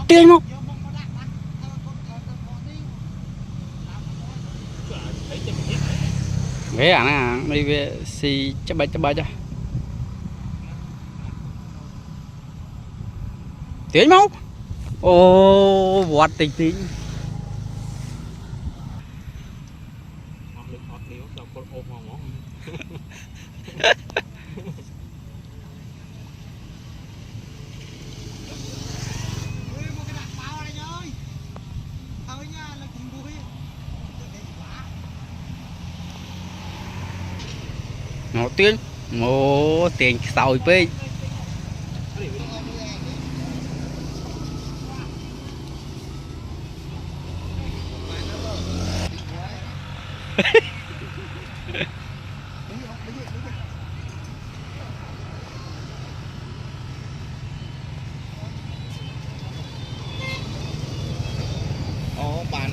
tiền không ghế à nè đi xì chấp bay cho tiền không ô vọt tình tình một tiếng một tiền sầu pe Ồ, bạn